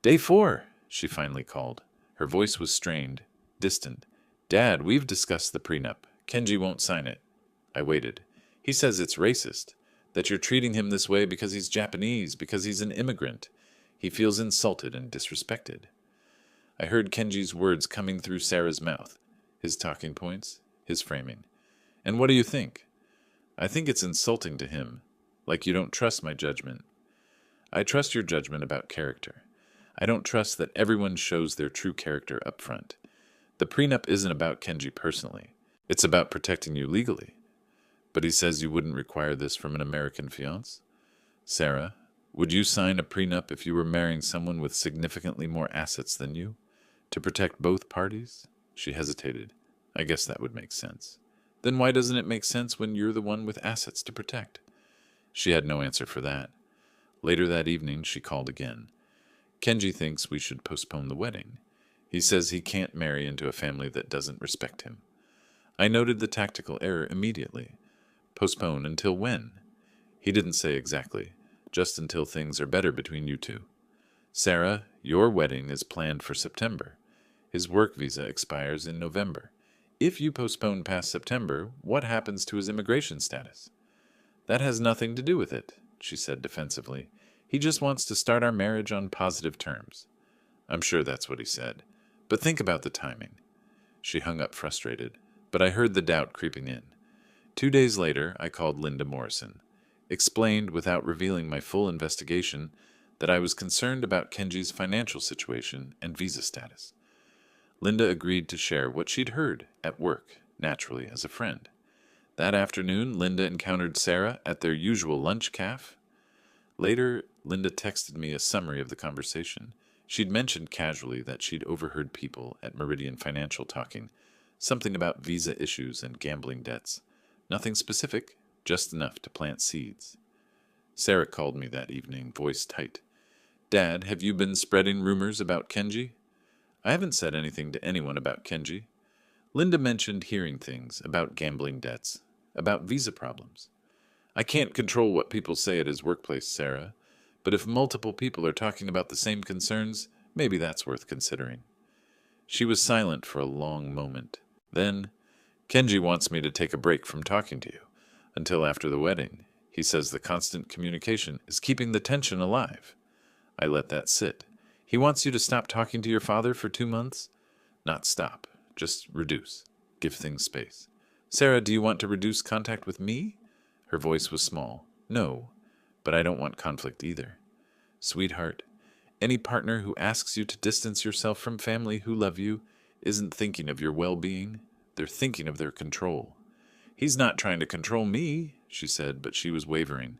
Day 4, she finally called. Her voice was strained, distant. Dad, we've discussed the prenup. Kenji won't sign it. I waited. He says it's racist, that you're treating him this way because he's Japanese, because he's an immigrant. He feels insulted and disrespected. I heard Kenji's words coming through Sarah's mouth, his talking points, his framing. And what do you think? I think it's insulting to him, like you don't trust my judgment. I trust your judgment about character. I don't trust that everyone shows their true character up front. The prenup isn't about Kenji personally. It's about protecting you legally. But he says you wouldn't require this from an American fiancé? Sarah, would you sign a prenup if you were marrying someone with significantly more assets than you? To protect both parties? She hesitated. I guess that would make sense. Then why doesn't it make sense when you're the one with assets to protect? She had no answer for that. Later that evening, she called again. Kenji thinks we should postpone the wedding. He says he can't marry into a family that doesn't respect him. I noted the tactical error immediately. Postpone until when? He didn't say exactly, just until things are better between you two. Sarah, your wedding is planned for September. His work visa expires in November. If you postpone past September, what happens to his immigration status? That has nothing to do with it, she said defensively. He just wants to start our marriage on positive terms. I'm sure that's what he said. But think about the timing. She hung up frustrated, but I heard the doubt creeping in. 2 days later, I called Linda Morrison, explained without revealing my full investigation that I was concerned about Kenji's financial situation and visa status. Linda agreed to share what she'd heard at work, naturally as a friend. That afternoon, Linda encountered Sarah at their usual lunch cafe. Later, Linda texted me a summary of the conversation. She'd mentioned casually that she'd overheard people at Meridian Financial talking, something about visa issues and gambling debts. Nothing specific, just enough to plant seeds. Sarah called me that evening, voice tight. Dad, have you been spreading rumors about Kenji? I haven't said anything to anyone about Kenji. Linda mentioned hearing things about gambling debts, about visa problems. I can't control what people say at his workplace, Sarah, but if multiple people are talking about the same concerns, maybe that's worth considering. She was silent for a long moment. Then, Kenji wants me to take a break from talking to you until after the wedding. He says the constant communication is keeping the tension alive. I let that sit. He wants you to stop talking to your father for 2 months? Not stop, just reduce. Give things space. Sarah, do you want to reduce contact with me? Her voice was small. No, but I don't want conflict either. Sweetheart, any partner who asks you to distance yourself from family who love you isn't thinking of your well-being. They're thinking of their control. He's not trying to control me, she said, but she was wavering.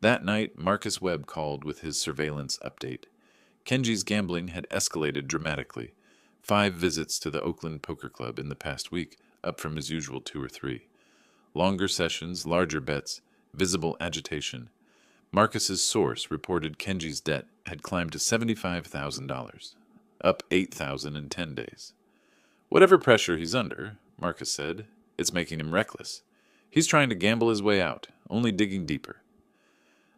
That night, Marcus Webb called with his surveillance update. Kenji's gambling had escalated dramatically. 5 visits to the Oakland Poker Club in the past week, up from his usual 2 or 3. Longer sessions, larger bets, visible agitation. Marcus's source reported Kenji's debt had climbed to $75,000, up $8,000 in 10 days. Whatever pressure he's under, Marcus said, it's making him reckless. He's trying to gamble his way out, only digging deeper.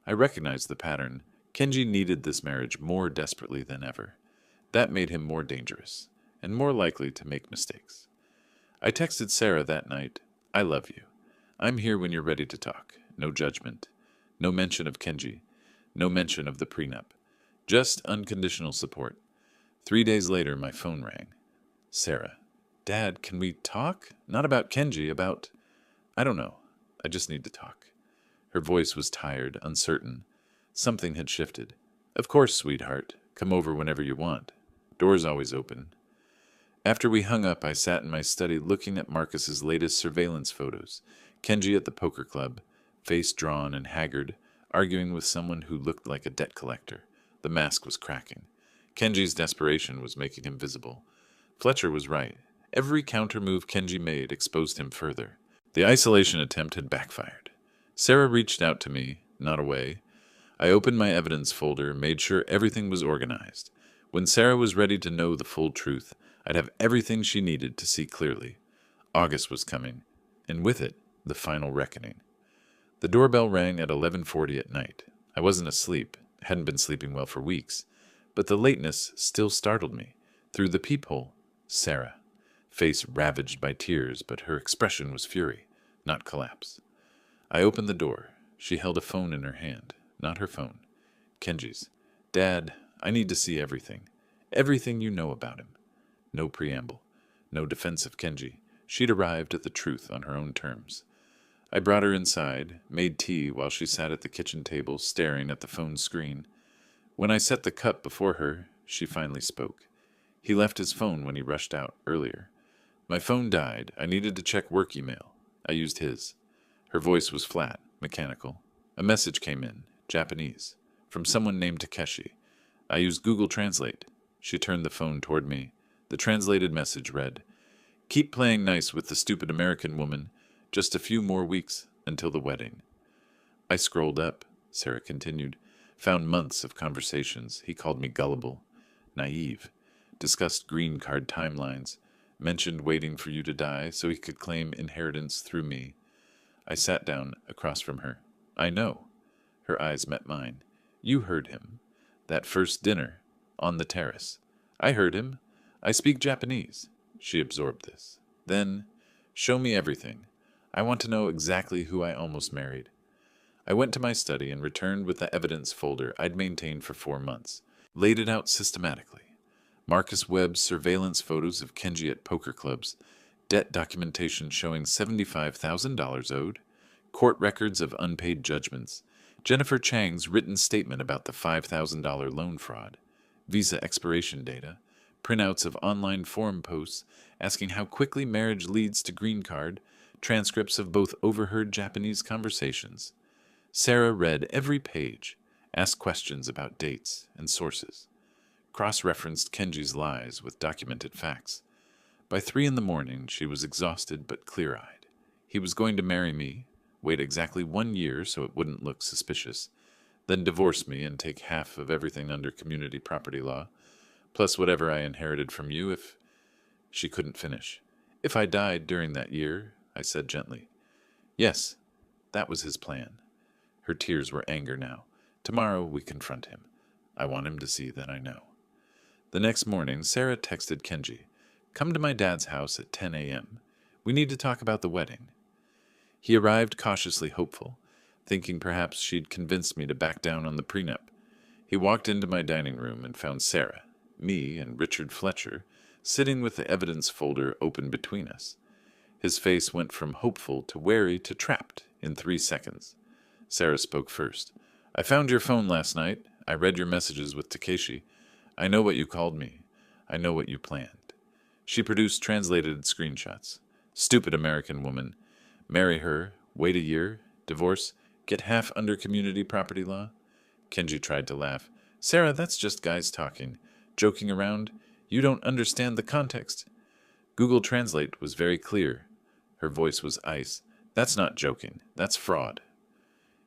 I recognized the pattern. Kenji needed this marriage more desperately than ever. That made him more dangerous, and more likely to make mistakes. I texted Sarah that night, I love you. I'm here when you're ready to talk. No judgment. No mention of Kenji. No mention of the prenup. Just unconditional support. 3 days later, my phone rang. Sarah, Dad, can we talk? Not about Kenji, about... I don't know. I just need to talk. Her voice was tired, uncertain. Something had shifted. Of course, sweetheart. Come over whenever you want. Door's always open. After we hung up, I sat in my study looking at Marcus's latest surveillance photos. Kenji at the poker club, face drawn and haggard, arguing with someone who looked like a debt collector. The mask was cracking. Kenji's desperation was making him visible. Fletcher was right. Every counter-move Kenji made exposed him further. The isolation attempt had backfired. Sarah reached out to me, not away. I opened my evidence folder, made sure everything was organized. When Sarah was ready to know the full truth, I'd have everything she needed to see clearly. August was coming, and with it, the final reckoning. The doorbell rang at 11:40 at night. I wasn't asleep, hadn't been sleeping well for weeks, but the lateness still startled me. Through the peephole, Sarah, face ravaged by tears, but her expression was fury, not collapse. I opened the door. She held a phone in her hand, not her phone. Kenji's. Dad, I need to see everything. Everything you know about him. No preamble. No defense of Kenji. She'd arrived at the truth on her own terms. I brought her inside, made tea while she sat at the kitchen table staring at the phone screen. When I set the cup before her, she finally spoke. He left his phone when he rushed out earlier. My phone died. I needed to check work email. I used his. Her voice was flat, mechanical. A message came in, Japanese, from someone named Takeshi. I used Google Translate. She turned the phone toward me. The translated message read, "Keep playing nice with the stupid American woman. Just a few more weeks until the wedding." I scrolled up, Sarah continued. Found months of conversations. He called me gullible, naive, discussed green card timelines, mentioned waiting for you to die so he could claim inheritance through me. I sat down across from her. I know. Her eyes met mine. You heard him. That first dinner, on the terrace. I heard him. I speak Japanese. She absorbed this. Then, show me everything. I want to know exactly who I almost married. I went to my study and returned with the evidence folder I'd maintained for 4 months, laid it out systematically. Marcus Webb's surveillance photos of Kenji at poker clubs, debt documentation showing $75,000 owed, court records of unpaid judgments, Jennifer Chang's written statement about the $5,000 loan fraud, visa expiration data, printouts of online forum posts asking how quickly marriage leads to green card, transcripts of both overheard Japanese conversations. Sarah read every page, asked questions about dates and sources, cross-referenced Kenji's lies with documented facts. By 3 in the morning, she was exhausted but clear-eyed. He was going to marry me, wait exactly 1 year so it wouldn't look suspicious, then divorce me and take half of everything under community property law, plus whatever I inherited from you if... She couldn't finish. If I died during that year, I said gently. Yes, that was his plan. Her tears were anger now. Tomorrow we confront him. I want him to see that I know. The next morning, Sarah texted Kenji, "Come to my dad's house at 10 a.m. We need to talk about the wedding." He arrived cautiously hopeful, thinking perhaps she'd convinced me to back down on the prenup. He walked into my dining room and found Sarah, me, and Richard Fletcher sitting with the evidence folder open between us. His face went from hopeful to wary to trapped in 3 seconds. Sarah spoke first. "I found your phone last night. I read your messages with Takeshi. I know what you called me. I know what you planned." She produced translated screenshots. Stupid American woman. Marry her, wait a year, divorce, get half under community property law. Kenji tried to laugh. "Sarah, that's just guys talking. Joking around. You don't understand the context." Google Translate was very clear. Her voice was ice. "That's not joking. That's fraud."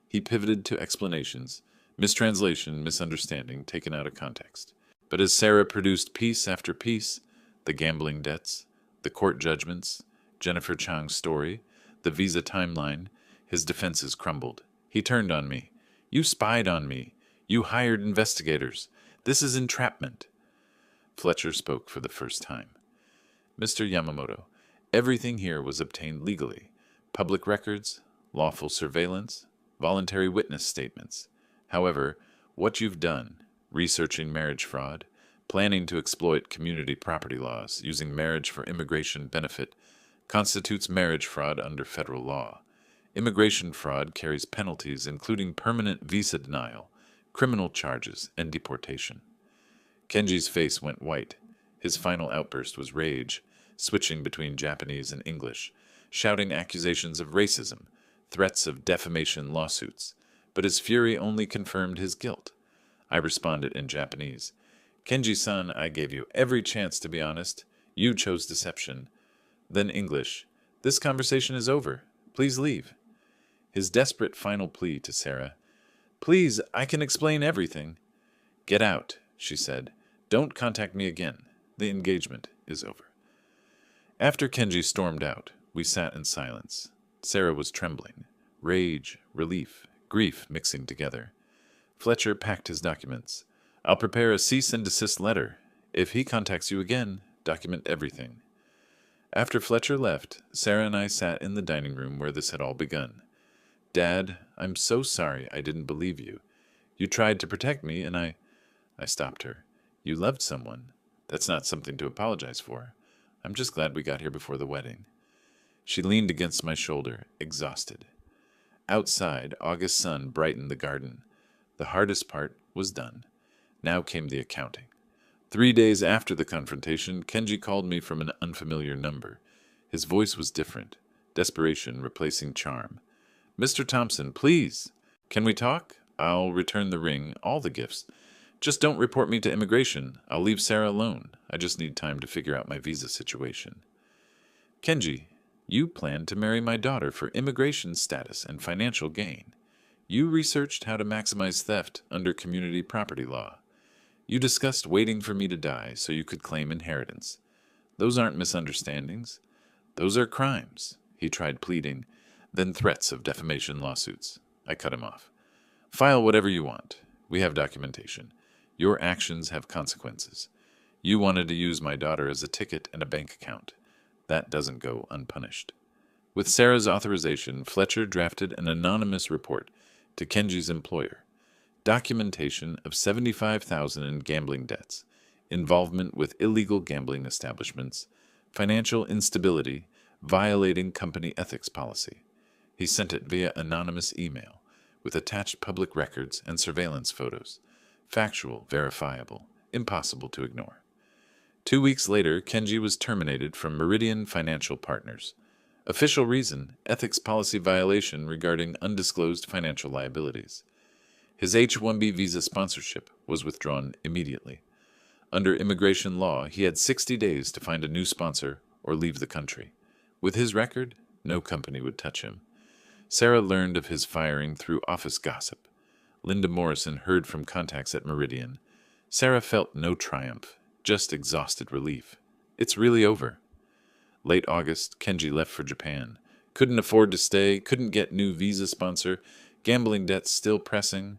He pivoted to explanations. Mistranslation, misunderstanding, taken out of context. But as Sarah produced piece after piece, the gambling debts, the court judgments, Jennifer Chang's story, the visa timeline, his defenses crumbled. He turned on me. "You spied on me. You hired investigators. This is entrapment." Fletcher spoke for the first time. "Mr. Yamamoto, everything here was obtained legally. Public records, lawful surveillance, voluntary witness statements. However, what you've done, researching marriage fraud, planning to exploit community property laws using marriage for immigration benefit, constitutes marriage fraud under federal law. Immigration fraud carries penalties including permanent visa denial, criminal charges, and deportation." Kenji's face went white. His final outburst was rage, switching between Japanese and English, shouting accusations of racism, threats of defamation lawsuits, but his fury only confirmed his guilt. I responded in Japanese. "Kenji-san, I gave you every chance to be honest. You chose deception." Then English. "This conversation is over. Please leave." His desperate final plea to Sarah. "Please, I can explain everything." "Get out," she said. "Don't contact me again. The engagement is over." After Kenji stormed out, we sat in silence. Sarah was trembling. Rage, relief, grief mixing together. Fletcher packed his documents. "I'll prepare a cease and desist letter. If he contacts you again, document everything." After Fletcher left, Sarah and I sat in the dining room where this had all begun. "Dad, I'm so sorry I didn't believe you. You tried to protect me, and I stopped her. You loved someone. That's not something to apologize for. I'm just glad we got here before the wedding." She leaned against my shoulder, exhausted. Outside, August sun brightened the garden. The hardest part was done. Now came the accounting. 3 days after the confrontation, Kenji called me from an unfamiliar number. His voice was different, desperation replacing charm. "Mr. Thompson, please. Can we talk? I'll return the ring, all the gifts. Just don't report me to immigration. I'll leave Sarah alone. I just need time to figure out my visa situation." "Kenji, you planned to marry my daughter for immigration status and financial gain. You researched how to maximize theft under community property law. You discussed waiting for me to die so you could claim inheritance. Those aren't misunderstandings. Those are crimes, he tried pleading, then threats of defamation lawsuits. I cut him off. File whatever you want. We have documentation. Your actions have consequences. You wanted to use my daughter as a ticket and a bank account. That doesn't go unpunished. With Sarah's authorization, Fletcher drafted an anonymous report to Kenji's employer. Documentation of $75,000 in gambling debts, involvement with illegal gambling establishments, financial instability, violating company ethics policy. He sent it via anonymous email, with attached public records and surveillance photos. Factual, verifiable, impossible to ignore. 2 weeks later, Kenji was terminated from Meridian Financial Partners. Official reason, ethics policy violation regarding undisclosed financial liabilities. His H-1B visa sponsorship was withdrawn immediately. Under immigration law, he had 60 days to find a new sponsor or leave the country. With his record, no company would touch him. Sarah learned of his firing through office gossip. Linda Morrison heard from contacts at Meridian. Sarah felt no triumph, just exhausted relief. It's really over. Late August, Kenji left for Japan. Couldn't afford to stay, couldn't get new visa sponsor, gambling debts still pressing.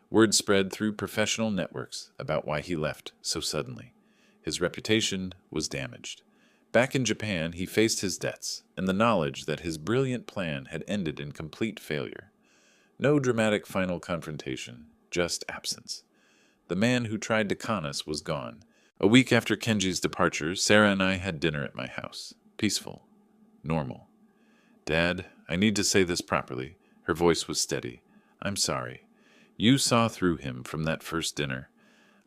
Word spread through professional networks about why he left so suddenly. His reputation was damaged. Back in Japan, he faced his debts and the knowledge that his brilliant plan had ended in complete failure. No dramatic final confrontation, just absence. The man who tried to con us was gone. A week after Kenji's departure, Sarah and I had dinner at my house. Peaceful. Normal. Dad, I need to say this properly. Her voice was steady. I'm sorry. You saw through him from that first dinner.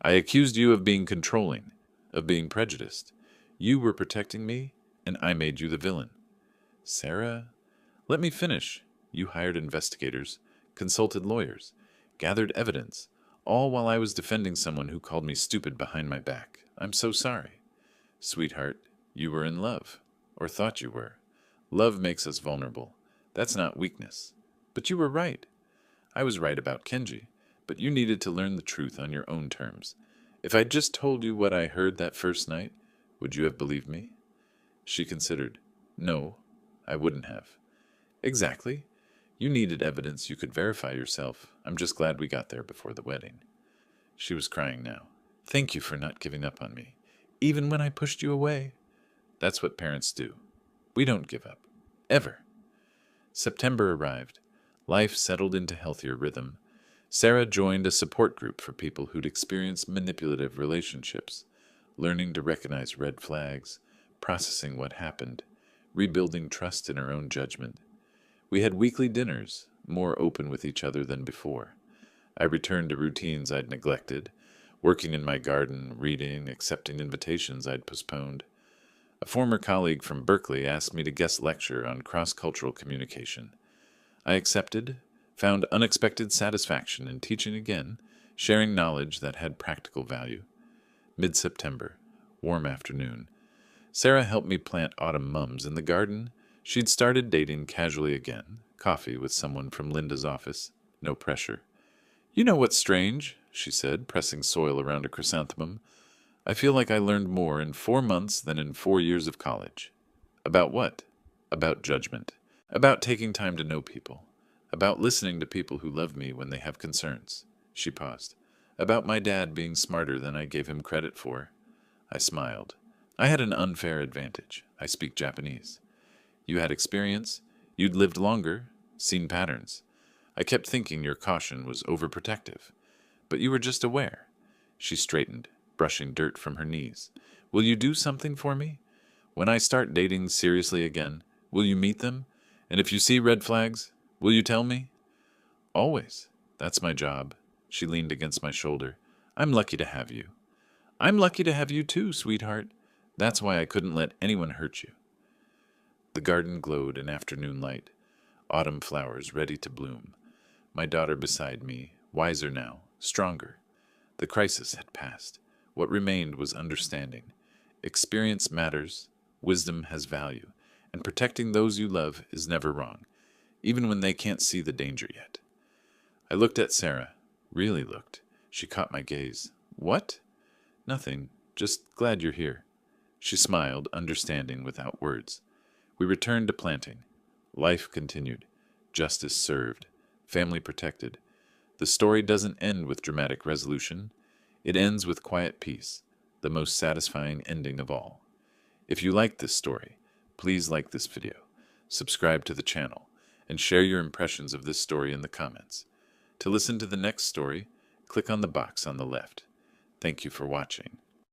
I accused you of being controlling, of being prejudiced. You were protecting me, and I made you the villain. Sarah, let me finish. You hired investigators, consulted lawyers, gathered evidence, all while I was defending someone who called me stupid behind my back. I'm so sorry. Sweetheart, you were in love, or thought you were. Love makes us vulnerable. That's not weakness. But you were right. I was right about Kenji, but you needed to learn the truth on your own terms. If I'd just told you what I heard that first night, would you have believed me? She considered. No, I wouldn't have. Exactly. You needed evidence you could verify yourself. I'm just glad we got there before the wedding. She was crying now. Thank you for not giving up on me, even when I pushed you away. That's what parents do. We don't give up. Ever. September arrived. Life settled into healthier rhythm. Sarah joined a support group for people who'd experienced manipulative relationships, learning to recognize red flags, processing what happened, rebuilding trust in her own judgment. We had weekly dinners, more open with each other than before. I returned to routines I'd neglected, working in my garden, reading, accepting invitations I'd postponed. A former colleague from Berkeley asked me to guest lecture on cross-cultural communication. I accepted, found unexpected satisfaction in teaching again, sharing knowledge that had practical value. Mid-September, warm afternoon. Sarah helped me plant autumn mums in the garden. She'd started dating casually again, coffee with someone from Linda's office, no pressure. You know what's strange, she said, pressing soil around a chrysanthemum. I feel like I learned more in 4 months than in 4 years of college. About what? About judgment. About taking time to know people. About listening to people who love me when they have concerns. She paused. About my dad being smarter than I gave him credit for. I smiled. I had an unfair advantage. I speak Japanese. You had experience. You'd lived longer, seen patterns. I kept thinking your caution was overprotective. But you were just aware. She straightened, brushing dirt from her knees. Will you do something for me? When I start dating seriously again, will you meet them? And if you see red flags, will you tell me? Always. That's my job. She leaned against my shoulder. I'm lucky to have you. I'm lucky to have you too, sweetheart. That's why I couldn't let anyone hurt you. The garden glowed in afternoon light. Autumn flowers ready to bloom. My daughter beside me, wiser now, stronger. The crisis had passed. What remained was understanding. Experience matters, wisdom has value, and protecting those you love is never wrong, even when they can't see the danger yet. I looked at Sarah. Really looked. She caught my gaze. What? Nothing. Just glad you're here. She smiled, understanding without words. We returned to planting. Life continued. Justice served. Family protected. The story doesn't end with dramatic resolution. It ends with quiet peace, the most satisfying ending of all. If you like this story, please like this video, subscribe to the channel, and share your impressions of this story in the comments. To listen to the next story, click on the box on the left. Thank you for watching.